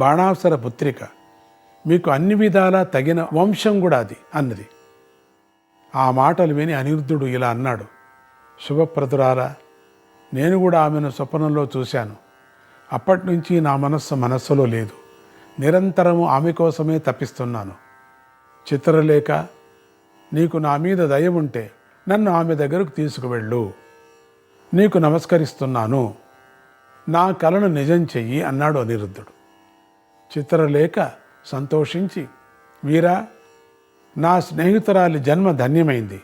బాణాసుర పుత్రిక, మీకు అన్ని విధాలా తగిన వంశం కూడా అది అన్నది. ఆ మాటలు విని అనిరుద్ధుడు ఇలా అన్నాడు, శుభప్రదురాలా, నేను కూడా ఆమెను స్వప్నంలో చూశాను. అప్పటి నుంచి నా మనస్సులో లేదు. నిరంతరము ఆమె కోసమే తప్పిస్తున్నాను. చిత్రలేఖ, నీకు నా మీద దయ ఉంటే నన్ను ఆమె దగ్గరకు తీసుకువెళ్ళు. నీకు నమస్కరిస్తున్నాను. నా కలను నిజం చెయ్యి అన్నాడు అనిరుద్ధుడు. చిత్రలేఖ సంతోషించి, వీరా, నా స్నేహితురాలి జన్మ ధన్యమైంది,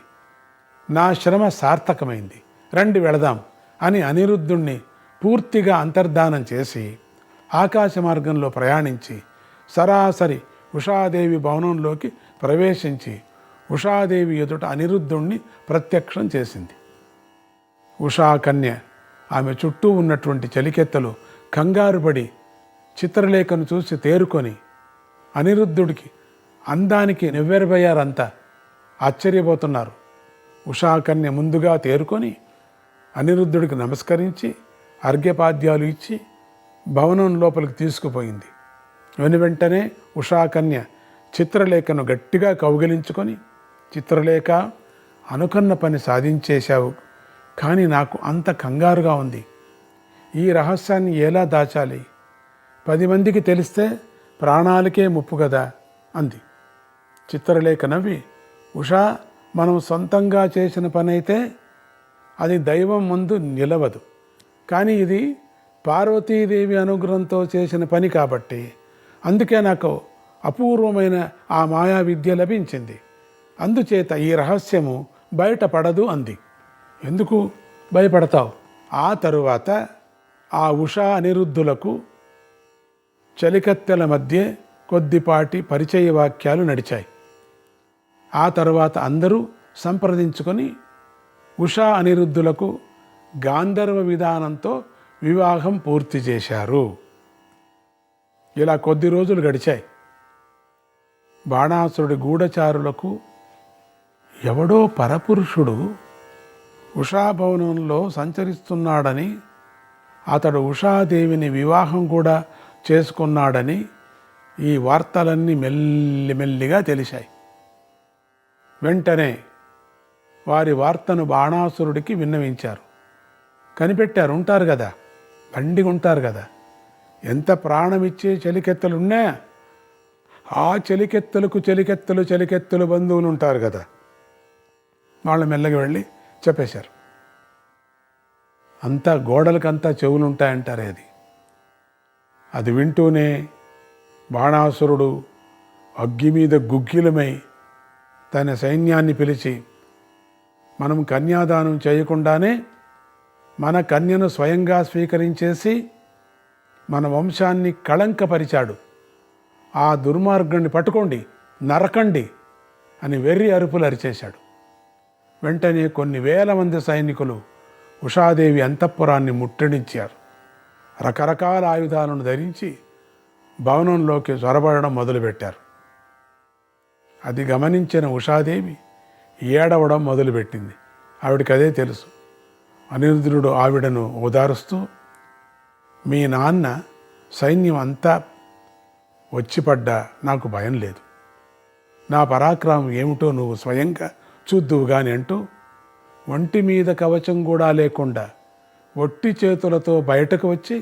నా శ్రమ సార్థకమైంది, రండి వెళదాం అని అనిరుద్ధుణ్ణి పూర్తిగా అంతర్ధానం చేసి ఆకాశ మార్గంలో ప్రయాణించి సరాసరి ఉషాదేవి భవనంలోకి ప్రవేశించి ఉషాదేవి ఎదుట అనిరుద్ధుణ్ణి ప్రత్యక్షం చేసింది. ఉషాకన్య, ఆమె చుట్టూ ఉన్నటువంటి చలికెత్తలు కంగారుపడి చిత్రలేఖను చూసి తేరుకొని అనిరుద్ధుడికి అందానికి నివ్వెరబోయారంతా. ఆశ్చర్యపోతున్నారు. ఉషాకన్య ముందుగా తేరుకొని అనిరుద్ధుడికి నమస్కరించి అర్ఘ్యపాద్యాలు ఇచ్చి భవనం లోపలికి తీసుకుపోయింది. వెనువెంటనే ఉషాకన్య చిత్రలేఖను గట్టిగా కౌగిలించుకొని, చిత్రలేఖ, అనుకున్న పని సాధించేశావు, కానీ నాకు అంత కంగారుగా ఉంది. ఈ రహస్యాన్ని ఎలా దాచాలి? 10 మందికి తెలిస్తే ప్రాణాలకే ముప్పు కదా అంది. చిత్రలేఖ నవ్వి, ఉషా, మనం సొంతంగా చేసిన పని అయితే అది దైవం ముందు నిలవదు. కానీ ఇది పార్వతీదేవి అనుగ్రహంతో చేసిన పని కాబట్టి అందుకే నాకు అపూర్వమైన ఆ మాయా విద్య లభించింది. అందుచేత ఈ రహస్యము బయటపడదు అంది. ఎందుకు భయపడతావు? ఆ తరువాత ఆ ఉషా అనిరుద్ధులకు చలికత్తెల మధ్య కొద్దిపాటి పరిచయ వాక్యాలు నడిచాయి. ఆ తరువాత అందరూ సంప్రదించుకొని ఉషా అనిరుద్ధులకు గాంధర్వ విధానంతో వివాహం పూర్తి చేశారు. ఇలా కొద్ది రోజులు గడిచాయి. బాణాసురుడి గూఢచారులకు ఎవడో పరపురుషుడు ఉషాభవనంలో సంచరిస్తున్నాడని, అతడు ఉషాదేవిని వివాహం కూడా చేసుకున్నాడని ఈ వార్తలన్నీ మెల్లిమెల్లిగా తెలిసాయి. వెంటనే వారి వార్తను బాణాసురుడికి విన్నవించారు. కనిపెట్టారు, ఉంటారు కదా, బండిగా ఉంటారు కదా. ఎంత ప్రాణమిచ్చే చలికెత్తలున్నా ఆ చలికెత్తలు బంధువులు ఉంటారు కదా, వాళ్ళు మెల్లగా వెళ్ళి చెప్పేశారు. అంతా గోడలకంతా చెవులు ఉంటాయంటారే అది వింటూనే బాణాసురుడు అగ్గి మీద గుగ్గిలమై తన సైన్యాన్ని పిలిచి, మనం కన్యాదానం చేయకుండానే మన కన్యను స్వయంగా స్వీకరించేసి మన వంశాన్ని కళంకపరిచాడు. ఆ దుర్మార్గుడిని పట్టుకోండి, నరకండి అని వెర్రి అరుపులు అరిచేశాడు. వెంటనే కొన్ని వేల మంది సైనికులు ఉషాదేవి అంతఃపురాన్ని ముట్టడించారు. రకరకాల ఆయుధాలను ధరించి భవనంలోకి చొరబడడం మొదలుపెట్టారు. అది గమనించిన ఉషాదేవి ఏడవడం మొదలుపెట్టింది. ఆవిడకి అదే తెలుసు. అనిరుద్ధుడు ఆవిడను ఓదారుస్తూ, మీ నాన్న సైన్యం అంతా వచ్చిపడ్డా నాకు భయం లేదు, నా పరాక్రమం ఏమిటో నువ్వు స్వయంగా చూద్దువు గాని అంటూ ఒంటి మీద కవచం కూడా లేకుండా ఒట్టి చేతులతో బయటకు వచ్చి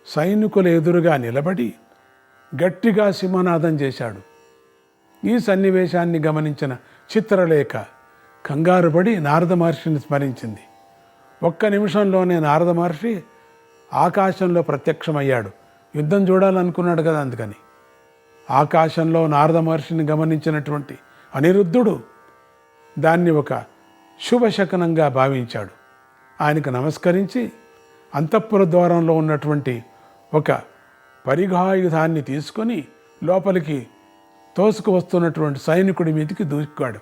సైనికుల ఎదురుగా నిలబడి గట్టిగా సింహనాదం చేశాడు. ఈ సన్నివేశాన్ని గమనించిన చిత్రలేఖ కంగారుపడి నారద మహర్షిని స్మరించింది. ఒక్క నిమిషంలోనే నారద మహర్షి ఆకాశంలో ప్రత్యక్షమయ్యాడు. యుద్ధం చూడాలనుకున్నాడు కదా, అందుకని. ఆకాశంలో నారద మహర్షిని గమనించినటువంటి అనిరుద్ధుడు దాన్ని ఒక శుభశకనంగా భావించాడు. ఆయనకు నమస్కరించి అంతఃపుర ద్వారంలో ఉన్నటువంటి ఒక పరిఘాయుధాన్ని తీసుకొని లోపలికి తోసుకు వస్తున్నటువంటి సైనికుడి మీదకి దూకాడు.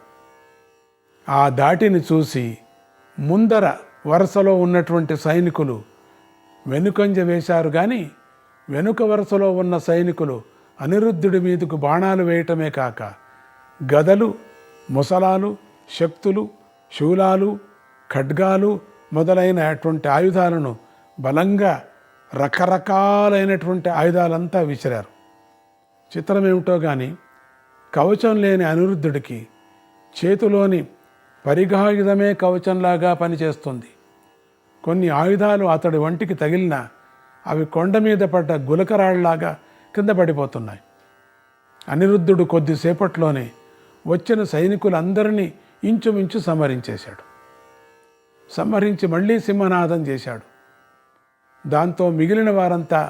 ఆ దాటిని చూసి ముందర వరుసలో ఉన్నటువంటి సైనికులు వెనుకంజ వేశారు. కానీ వెనుక వరుసలో ఉన్న సైనికులు అనిరుద్ధుడి మీదకు బాణాలు వేయటమే కాక గదలు, ముసలాలు, శక్తులు, శూలాలు, ఖడ్గాలు మొదలైనటువంటి ఆయుధాలను బలంగా రకరకాలైనటువంటి ఆయుధాలంతా విసిరారు. చిత్రమేమిటో కానీ కవచం లేని అనిరుద్ధుడికి చేతిలోని పరిఘాయుధమే కవచంలాగా పనిచేస్తుంది. కొన్ని ఆయుధాలు అతడి వంటికి తగిలినా అవి కొండ మీద పడ్డ గులకరాళ్లాగా కింద పడిపోతున్నాయి. అనిరుద్ధుడు కొద్దిసేపట్లోనే వచ్చిన సైనికులందరినీ ఇంచుమించు సంహరించేశాడు. సంహరించి మళ్ళీ సింహనాదం చేశాడు. దాంతో మిగిలిన వారంతా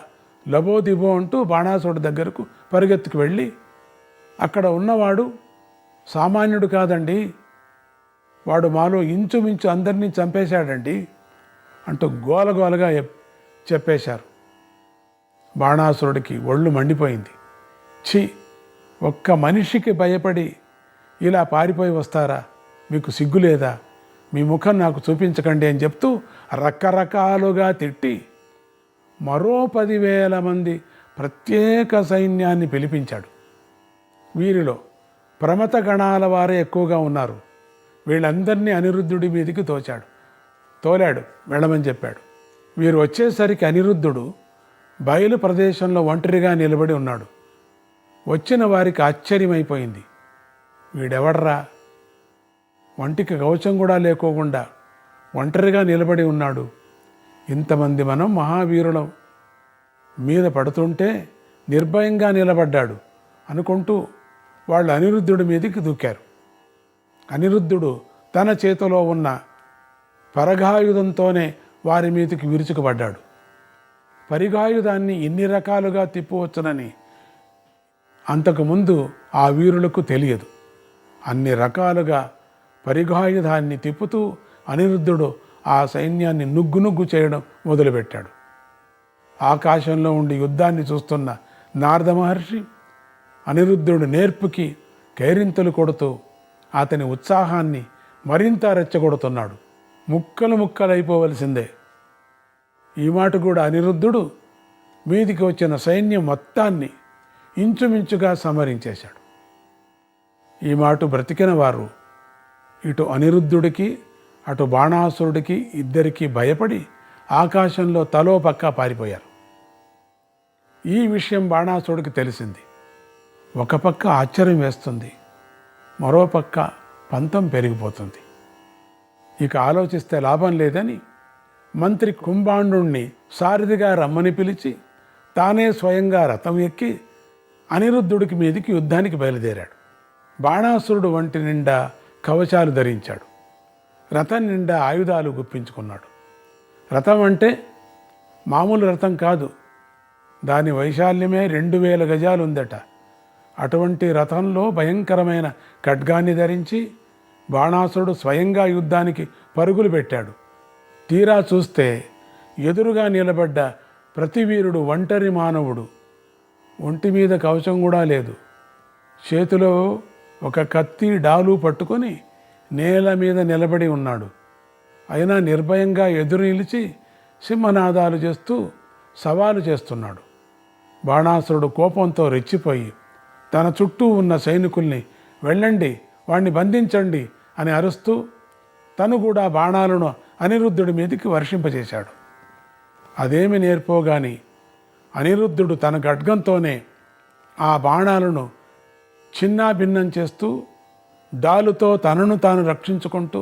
లబోదిబో అంటూ బాణాసురుడి దగ్గరకు పరిగెత్తుకు వెళ్ళి, అక్కడ ఉన్నవాడు సామాన్యుడు కాదండి, వాడు మాలో ఇంచుమించు అందరినీ చంపేశాడండి అంటూ గోలగోలగా చెప్పేశారు. బాణాసురుడికి ఒళ్ళు మండిపోయింది. ఛీ, ఒక్క మనిషికి భయపడి ఇలా పారిపోయి వస్తారా? మీకు సిగ్గులేదా? మీ ముఖం నాకు చూపించకండి అని చెప్తూ రకరకాలుగా తిట్టి మరో 10,000 మంది ప్రత్యేక సైన్యాన్ని పిలిపించాడు. వీరిలో ప్రమథ గణాల వారే ఎక్కువగా ఉన్నారు. వీళ్ళందరినీ అనిరుద్ధుడి మీదికి తోలాడు, వెళ్ళమని చెప్పాడు. వీరు వచ్చేసరికి అనిరుద్ధుడు బయలు ప్రదేశంలో ఒంటరిగా నిలబడి ఉన్నాడు. వచ్చిన వారికి ఆశ్చర్యమైపోయింది. వీడెవడ్రా, ఒంటికి కవచం కూడా లేకోకుండా ఒంటరిగా నిలబడి ఉన్నాడు, ఇంతమంది మనం మహావీరులం మీద పడుతుంటే నిర్భయంగా నిలబడ్డాడు అనుకుంటూ వాళ్ళు అనిరుద్ధుడి మీదకి దూకారు. అనిరుద్ధుడు తన చేతిలో ఉన్న పరగాయుధంతోనే వారి మీదకి విరుచుకుపడ్డాడు. పరిగాయుధాన్ని ఇన్ని రకాలుగా తిప్పవచ్చునని అంతకుముందు ఆ వీరులకు తెలియదు. అన్ని రకాలుగా పరిగాయుధాన్ని తిప్పుతూ అనిరుద్ధుడు ఆ సైన్యాన్ని నుగ్గు చేయడం మొదలుపెట్టాడు. ఆకాశంలో ఉండి యుద్ధాన్ని చూస్తున్న నారద మహర్షి అనిరుద్ధుడు నేర్పుకి కైరింతలు కొడుతూ అతని ఉత్సాహాన్ని మరింత రెచ్చగొడుతున్నాడు. ముక్కలైపోవలసిందే. ఈ మాట కూడా అనిరుద్ధుడు మీదికి వచ్చిన సైన్యం మొత్తాన్ని ఇంచుమించుగా సంహరించేశాడు. ఈ మాట బ్రతికిన వారు ఇటు అనిరుద్ధుడికి అటు బాణాసురుడికి ఇద్దరికీ భయపడి ఆకాశంలో తలో పక్క పారిపోయారు. ఈ విషయం బాణాసురుడికి తెలిసింది. ఒక పక్క ఆశ్చర్యం వేస్తుంది, మరో పక్క పంతం పెరిగిపోతుంది. ఇక ఆలోచిస్తే లాభం లేదని మంత్రి కుంభాండుణ్ణి సారథిగా రమ్మని పిలిచి తానే స్వయంగా రథం ఎక్కి అనిరుద్ధుడికి మీదికి యుద్ధానికి బయలుదేరాడు. బాణాసురుడు వంటి నిండా కవచాలు ధరించాడు. రథం నిండా ఆయుధాలు గుప్పించుకున్నాడు. రథం అంటే మామూలు రథం కాదు, దాని వైశాల్యమే 2000 గజాలు ఉందట. అటువంటి రథంలో భయంకరమైన ఖడ్గాన్ని ధరించి బాణాసురుడు స్వయంగా యుద్ధానికి పరుగులు పెట్టాడు. తీరా చూస్తే ఎదురుగా నిలబడ్డ ప్రతి వీరుడు ఒంటరి మానవుడు. ఒంటి మీద కవచం కూడా లేదు. చేతిలో ఒక కత్తి డాలు పట్టుకొని నేల మీద నిలబడి ఉన్నాడు. అయినా నిర్భయంగా ఎదురు నిలిచి సింహనాదాలు చేస్తూ సవాలు చేస్తున్నాడు. బాణాసురుడు కోపంతో రెచ్చిపోయి తన చుట్టూ ఉన్న సైనికుల్ని వెళ్ళండి, వాణ్ణి బంధించండి అని అరుస్తూ తను కూడా బాణాలను అనిరుద్ధుడి మీదకి వర్షింపజేశాడు. అదేమి నేర్పోగాని అనిరుద్ధుడు తన ఖడ్గంతోనే ఆ బాణాలను చిన్నాభిన్నం చేస్తూ డాలుతో తనను తాను రక్షించుకుంటూ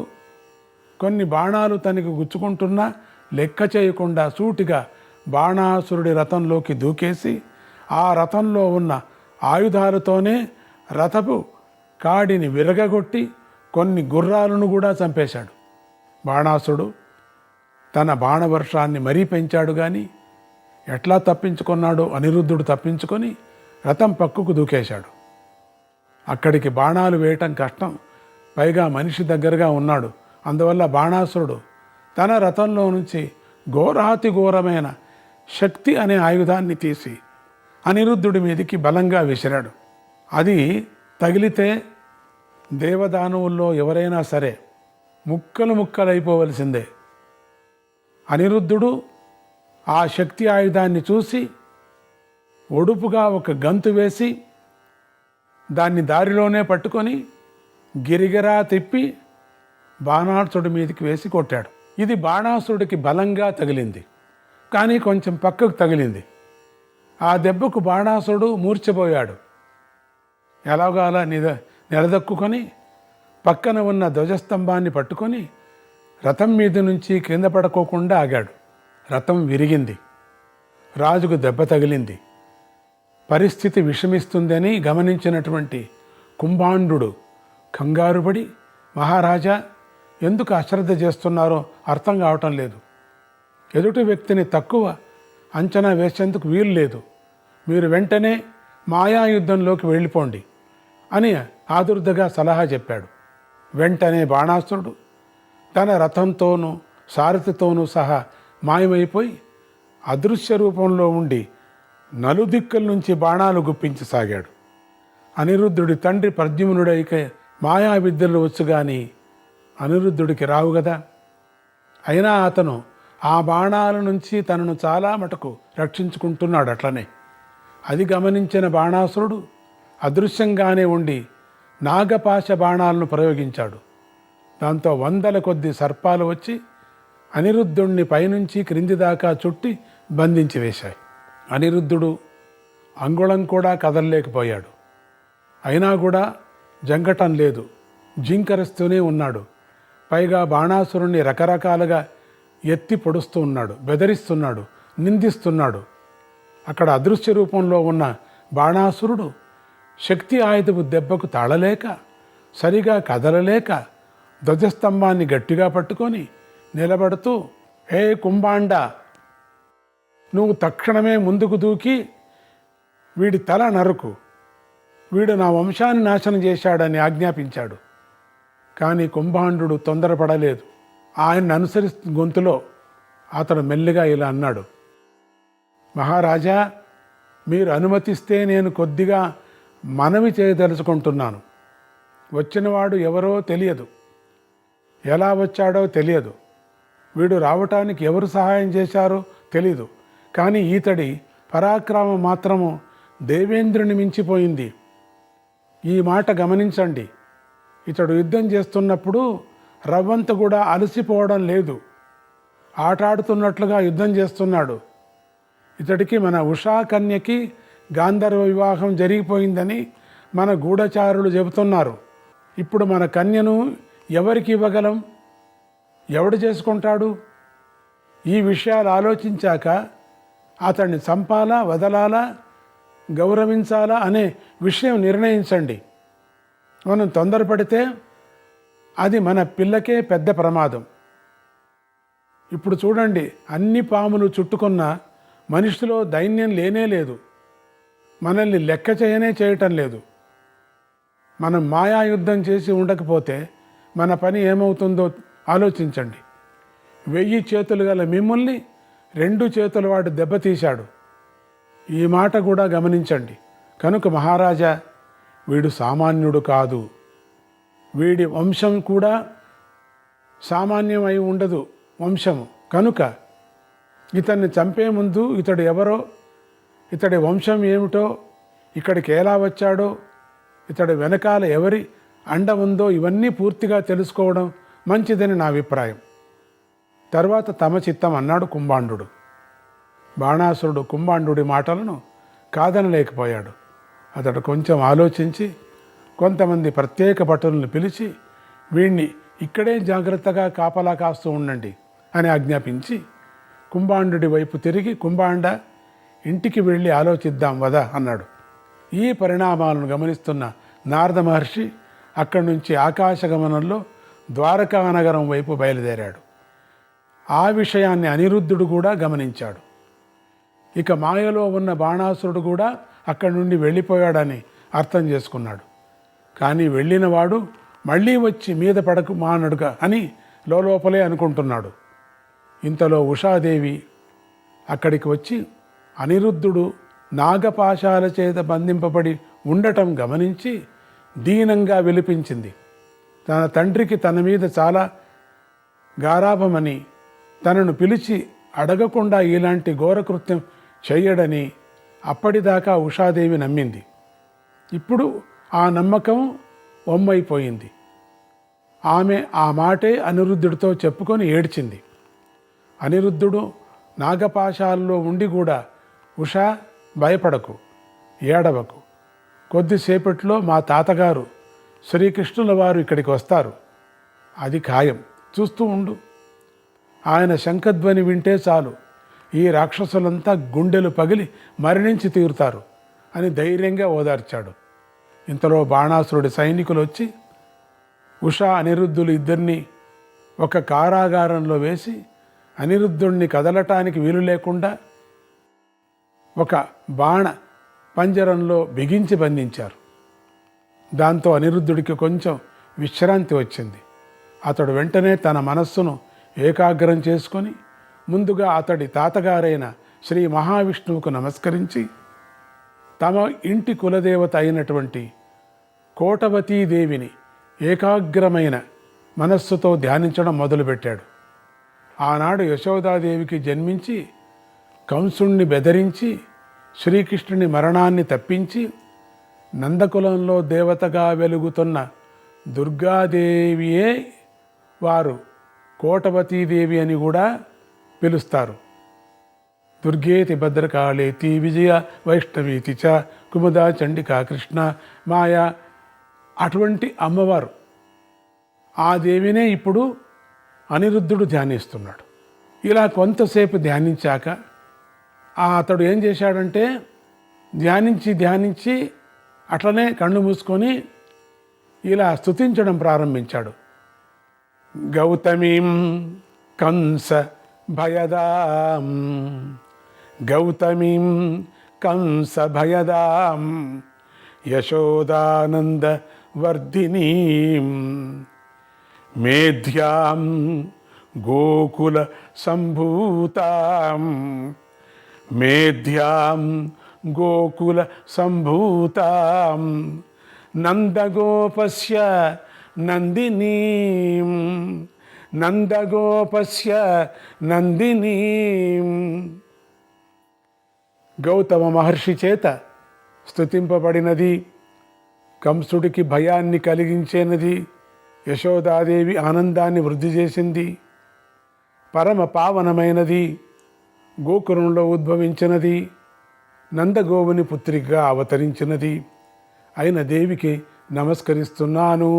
కొన్ని బాణాలు తనకు గుచ్చుకుంటున్నా లెక్క చేయకుండా సూటిగా బాణాసురుడి రథంలోకి దూకేసి ఆ రథంలో ఉన్న ఆయుధాలతోనే రథపు కాడిని విరగగొట్టి కొన్ని గుర్రాలను కూడా చంపేశాడు. బాణాసురుడు తన బాణవర్షాన్ని మరీ పెంచాడు కానీ ఎట్లా తప్పించుకున్నాడో అనిరుద్ధుడు తప్పించుకొని రథం పక్కకు దూకేశాడు. అక్కడికి బాణాలు వేయటం కష్టం, పైగా మనిషి దగ్గరగా ఉన్నాడు. అందువల్ల బాణాసురుడు తన రథంలో నుంచి ఘోరాతి ఘోరమైన శక్తి అనే ఆయుధాన్ని తీసి అనిరుద్ధుడి మీదికి బలంగా విసిరాడు. అది తగిలితే దేవదానవుల్లో ఎవరైనా సరే ముక్కలైపోవలసిందే. అనిరుద్ధుడు ఆ శక్తి ఆయుధాన్ని చూసి ఒడుపుగా ఒక గంతు వేసి దాన్ని దారిలోనే పట్టుకొని గిరిగిరా తిప్పి బాణాసురుడి మీదకి వేసి కొట్టాడు. ఇది బాణాసురుడికి బలంగా తగిలింది. కానీ కొంచెం పక్కకు తగిలింది. ఆ దెబ్బకు బాణాసురుడు మూర్ఛపోయాడు. ఎలాగోలా నిలదొక్కుని పక్కన ఉన్న ధ్వజస్తంభాన్ని పట్టుకొని రథం మీద నుంచి కింద పడుకోకుండా ఆగాడు. రథం విరిగింది. రాజుకు దెబ్బ తగిలింది. పరిస్థితి విషమిస్తుందని గమనించినటువంటి కుంభాండు కంగారుపడి, మహారాజా, ఎందుకు అశ్రద్ధ చేస్తున్నారో అర్థం కావటం లేదు. ఎదుటి వ్యక్తిని తక్కువ అంచనా వేసేందుకు వీలు లేదు. మీరు వెంటనే మాయాయుద్ధంలోకి వెళ్ళిపోండి అని ఆదుర్దగా సలహా చెప్పాడు. వెంటనే బాణాసురుడు తన రథంతోనూ సారథితోనూ సహా మాయమైపోయి అదృశ్య రూపంలో ఉండి నలుదిక్కుల నుంచి బాణాలు గుప్పించసాగాడు. అనిరుద్ధుడి తండ్రి ప్రద్యుమ్నుడైక మాయా విద్యలు వచ్చు గాని అనిరుద్ధుడికి రావు కదా. అయినా అతను ఆ బాణాల నుంచి తనను చాలా మటుకు రక్షించుకుంటున్నాడు. అట్లనే అది గమనించిన బాణాసురుడు అదృశ్యంగానే ఉండి నాగపాశ బాణాలను ప్రయోగించాడు. దాంతో వందల కొద్ది సర్పాలు వచ్చి అనిరుద్ధుణ్ణి పైనుంచి క్రింది దాకా చుట్టి బంధించి వేశాయి. అనిరుద్ధుడు అంగుళం కూడా కదలలేకపోయాడు. అయినా కూడా జంకటం లేదు, జింకరిస్తూనే ఉన్నాడు. పైగా బాణాసురుణ్ణి రకరకాలుగా ఎత్తి పొడుస్తూ ఉన్నాడు, బెదిరిస్తున్నాడు, నిందిస్తున్నాడు. అక్కడ అదృశ్య రూపంలో ఉన్న బాణాసురుడు శక్తి ఆయుధపు దెబ్బకు తాళలేక, సరిగా కదలలేక ధ్వజస్తంభాన్ని గట్టిగా పట్టుకొని నిలబడుతూ, హే కుంభాండ, నువ్వు తక్షణమే ముందుకు దూకి వీడి తల నరుకు, వీడు నా వంశాన్ని నాశనం చేశాడని ఆజ్ఞాపించాడు. కానీ కుంభాండు తొందరపడలేదు. ఆయన్ని అనుసరిస్తున్న గొంతులో అతడు మెల్లిగా ఇలా అన్నాడు, మహారాజా, మీరు అనుమతిస్తే నేను కొద్దిగా మనవి చేయదలుచుకుంటున్నాను. వచ్చినవాడు ఎవరో తెలియదు, ఎలా వచ్చాడో తెలియదు, వీడు రావటానికి ఎవరు సహాయం చేశారో తెలీదు. కానీ ఈతడి పరాక్రమం మాత్రము దేవేంద్రుని మించిపోయింది. ఈ మాట గమనించండి. ఇతడు యుద్ధం చేస్తున్నప్పుడు రవ్వంత కూడా అలసిపోవడం లేదు. ఆటాడుతున్నట్లుగా యుద్ధం చేస్తున్నాడు. ఇతడికి మన ఉషాకన్యకి గాంధర్వ వివాహం జరిగిపోయిందని మన గూఢచారులు చెబుతున్నారు. ఇప్పుడు మన కన్యను ఎవరికి ఇవ్వగలం? ఎవడు చేసుకుంటాడు? ఈ విషయాలు ఆలోచించాక అతన్ని చంపాలా, వదలాలా, గౌరవించాలా అనే విషయం నిర్ణయించండి. మనం తొందరపడితే అది మన పిల్లకే పెద్ద ప్రమాదం. ఇప్పుడు చూడండి, అన్ని పాములు చుట్టుకున్న మనిషిలో దైన్యం లేనే లేదు. మనల్ని లెక్క చేయటం లేదు. మనం మాయాయుద్ధం చేసి ఉండకపోతే మన పని ఏమవుతుందో ఆలోచించండి. 1000 చేతులు గల మిమ్మల్ని 2 చేతుల వాడు దెబ్బతీశాడు. ఈ మాట కూడా గమనించండి. కనుక మహారాజా, వీడు సామాన్యుడు కాదు. వీడి వంశం కూడా సామాన్యమై ఉండదు వంశము. కనుక ఇతన్ని చంపే ముందు ఇతడు ఎవరో, ఇతడి వంశం ఏమిటో, ఇక్కడికి ఎలా వచ్చాడో, ఇతడి వెనకాల ఎవరి అండ ఉందో ఇవన్నీ పూర్తిగా తెలుసుకోవడం మంచిదని నా అభిప్రాయం. తర్వాత తమ చిత్తం అన్నాడు కుంభాండు. బాణాసురుడు కుంభాండుడి మాటలను కాదనలేకపోయాడు. అతడు కొంచెం ఆలోచించి కొంతమంది ప్రత్యేక భటులను పిలిచి, వీణ్ణి ఇక్కడే జాగ్రత్తగా కాపలా కాస్తూ ఉండండి అని ఆజ్ఞాపించి కుంభాండుడి వైపు తిరిగి, కుంభాండ, ఇంటికి వెళ్ళి ఆలోచిద్దాం వదా అన్నాడు. ఈ పరిణామాలను గమనిస్తున్న నారద మహర్షి అక్కడి నుంచి ఆకాశగమనంలో ద్వారకా నగరం వైపు బయలుదేరాడు. ఆ విషయాన్ని అనిరుద్ధుడు కూడా గమనించాడు. ఇక మాయలో ఉన్న బాణాసురుడు కూడా అక్కడి నుండి వెళ్ళిపోయాడని అర్థం చేసుకున్నాడు. కానీ వెళ్ళినవాడు మళ్ళీ వచ్చి మీద పడకు మానడుగా అని లోపలే అనుకుంటున్నాడు. ఇంతలో ఉషాదేవి అక్కడికి వచ్చి అనిరుద్ధుడు నాగపాశాల చేత బంధింపబడి ఉండటం గమనించి దీనంగా విలిపించింది. తన తండ్రికి తన మీద చాలా గారాభమని, తనను పిలిచి అడగకుండా ఇలాంటి ఘోరకృత్యం చెయ్యడని అప్పటిదాకా ఉషాదేవి నమ్మింది. ఇప్పుడు ఆ నమ్మకం వమ్మైపోయింది. ఆమె ఆ మాటే అనిరుద్ధుడితో చెప్పుకొని ఏడ్చింది. అనిరుద్ధుడు నాగపాశాల్లో ఉండి కూడా ఉషా భయపడకు, ఏడవకు, కొద్దిసేపట్లో మా తాతగారు శ్రీకృష్ణుల వారు ఇక్కడికి వస్తారు, అది ఖాయం, చూస్తూ ఉండు. ఆయన శంఖధ్వని వింటే చాలు ఈ రాక్షసులంతా గుండెలు పగిలి మరణించి తీరుతారు అని ధైర్యంగా ఓదార్చాడు. ఇంతలో బాణాసురుడి సైనికులు వచ్చి ఉషా అనిరుద్ధులు ఇద్దరినీ ఒక కారాగారంలో వేసి అనిరుద్ధుణ్ణి కదలటానికి వీలు లేకుండా ఒక బాణ పంజరంలో బిగించి బంధించారు. దాంతో అనిరుద్ధుడికి కొంచెం విశ్రాంతి వచ్చింది. అతడు వెంటనే తన మనస్సును ఏకాగ్రం చేసుకొని ముందుగా అతడి తాతగారైన శ్రీ మహావిష్ణువుకు నమస్కరించి తమ ఇంటి కులదేవత అయినటువంటి కోటవతీదేవిని ఏకాగ్రమైన మనస్సుతో ధ్యానించడం మొదలుపెట్టాడు. ఆనాడు యశోదాదేవికి జన్మించి కంసుణ్ణి బెదిరించి శ్రీకృష్ణుని మరణాన్ని తప్పించి నందకులంలో దేవతగా వెలుగుతున్న దుర్గాదేవియే వారు కోటవతీదేవి అని కూడా పిలుస్తారు. దుర్గేతి భద్రకాళేతి విజయ వైష్ణవీతి చ కుముదా చండికా కృష్ణ మాయా, అటువంటి అమ్మవారు. ఆ దేవినే ఇప్పుడు అనిరుద్ధుడు ధ్యానిస్తున్నాడు. ఇలా కొంతసేపు ధ్యానించాక అతడు ఏం చేశాడంటే ధ్యానించి అట్లనే కళ్ళు మూసుకొని ఇలా స్తుతించడం ప్రారంభించాడు. గౌతమీం కంస భయదాం, గౌతమీం కంస భయదాం, యశోదానంద వర్ధినీం, మేధ్యాం గోకుల సంభూతాం, మేధ్యాం గోకుల సంభూతాం, నందగోపస్య నందినీం, నందగోపస్య నందినీం. గౌతమ మహర్షి చేత స్తుతింపబడినది, కంసుడికి భయాన్ని కలిగించేనది, యశోదాదేవి ఆనందాన్ని వృద్ధి చేసింది, పరమ పావనమైనది, గోకులంలో ఉద్భవించినది, నందగోవుని పుత్రికగా అవతరించినది అయిన దేవికి నమస్కరిస్తున్నాను.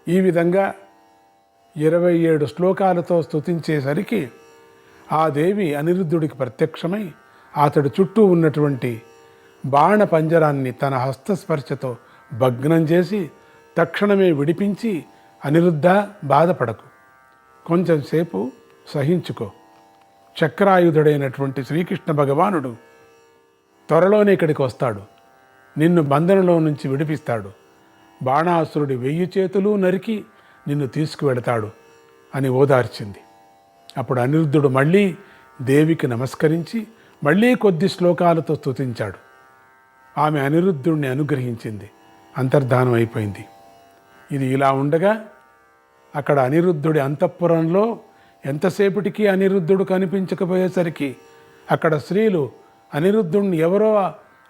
ఈ విధంగా 27 శ్లోకాలతో స్తుతించేసరికి ఆ దేవి అనిరుద్ధుడికి ప్రత్యక్షమై అతడు చుట్టూ ఉన్నటువంటి బాణ పంజరాన్ని తన హస్తస్పర్శతో భగ్నం చేసి తక్షణమే విడిపించి, అనిరుద్ధ బాధపడకు, కొంచెం సేపు సహించుకో, చక్రాయుధుడైనటువంటి శ్రీకృష్ణ భగవానుడు త్వరలోనే ఇక్కడికి వస్తాడు, నిన్ను బంధనంలో నుంచి విడిపిస్తాడు, బాణాసురుడి 1000 చేతులు నరికి నిన్ను తీసుకువెడతాడు అని ఓదార్చింది. అప్పుడు అనిరుద్ధుడు మళ్ళీ దేవికి నమస్కరించి మళ్ళీ కొద్ది శ్లోకాలతో స్తుతించాడు. ఆమె అనిరుద్ధుడిని అనుగ్రహించింది, అంతర్ధానం అయిపోయింది. ఇది ఇలా ఉండగా అక్కడ అనిరుద్ధుడి అంతఃపురంలో ఎంతసేపటికి అనిరుద్ధుడు కనిపించకపోయేసరికి అక్కడ స్త్రీలు అనిరుద్ధుడిని ఎవరో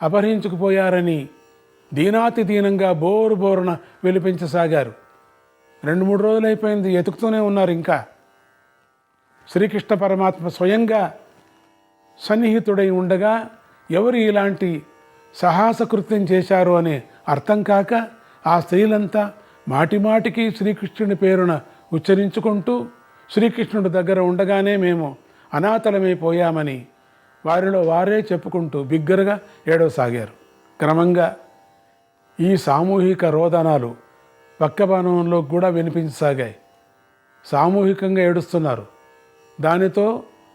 అపహరించుకుపోయారని దీనాతి దీనంగా బోరున విలిపించసాగారు. 2-3 రోజులు అయిపోయింది, ఎతుకుతూనే ఉన్నారు. ఇంకా శ్రీకృష్ణ పరమాత్మ స్వయంగా సన్నిహితుడై ఉండగా ఎవరు ఇలాంటి సాహసకృత్యం చేశారు అని అర్థం కాక ఆ స్త్రీలంతా మాటిమాటికి శ్రీకృష్ణుని పేరున ఉచ్చరించుకుంటూ శ్రీకృష్ణుడి దగ్గర ఉండగానే మేము అనాథలమైపోయామని వారిలో వారే చెప్పుకుంటూ బిగ్గరగా ఏడవసాగారు. క్రమంగా ఈ సామూహిక రోదనాలు పక్క భవనంలో కూడా వినిపించసాగాయి. సామూహికంగా ఏడుస్తున్నారు. దానితో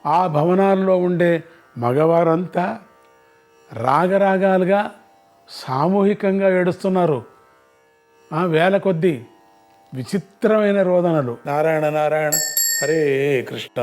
ఆ భవనాల్లో ఉండే మగవారంతా రాగరాగాలుగా సామూహికంగా ఏడుస్తున్నారు. వేల కొద్దీ విచిత్రమైన రోదనలు. నారాయణ నారాయణ హరే కృష్ణ.